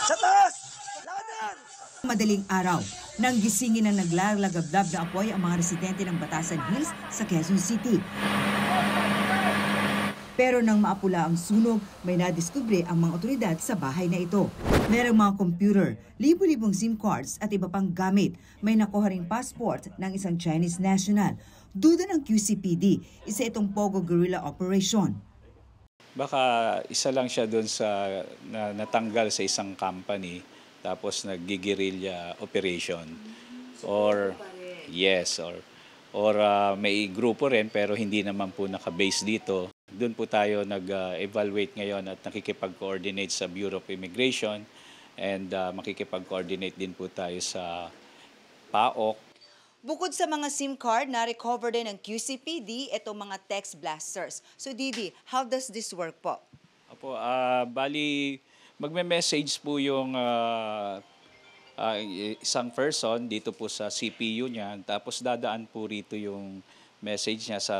Sa taas! Ladan! Madaling araw, nang gisingin ng naglalagablab na apoy ang mga residente ng Batasan Hills sa Quezon City. Pero nang maapula ang sunog, may nadiskubre ang mga otoridad sa bahay na ito. Merong mga computer, libo-libong SIM cards at iba pang gamit. May nakuha ring passport ng isang Chinese national. Duda ng QCPD, isa itong Pogo guerrilla operation. Baka isa lang siya doon sa natanggal sa isang company tapos nag-guerrilla operation. Or yes, or may grupo rin pero hindi naman po naka-base dito. Doon po tayo nag-evaluate ngayon at nakikipag-coordinate sa Bureau of Immigration and makikipag-coordinate din po tayo sa PAOK. Bukod sa mga SIM card, na-recover din ng QCPD itong mga text blasters. So Didi, how does this work po? Opo, bali magme-message po yung isang person dito po sa CPU niya, tapos dadaan po rito yung message niya sa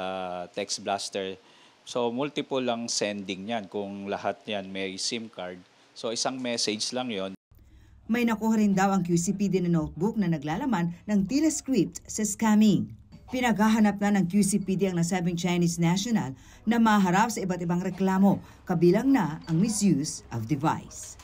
text blaster. So multiple lang sending niyan kung lahat yan may SIM card. So isang message lang yon. May nakuha rin daw ang QCPD na notebook na naglalaman ng tila script sa scamming. Pinaghahanap na ng QCPD ang nasabing Chinese national na maharap sa iba't ibang reklamo, kabilang na ang misuse of device.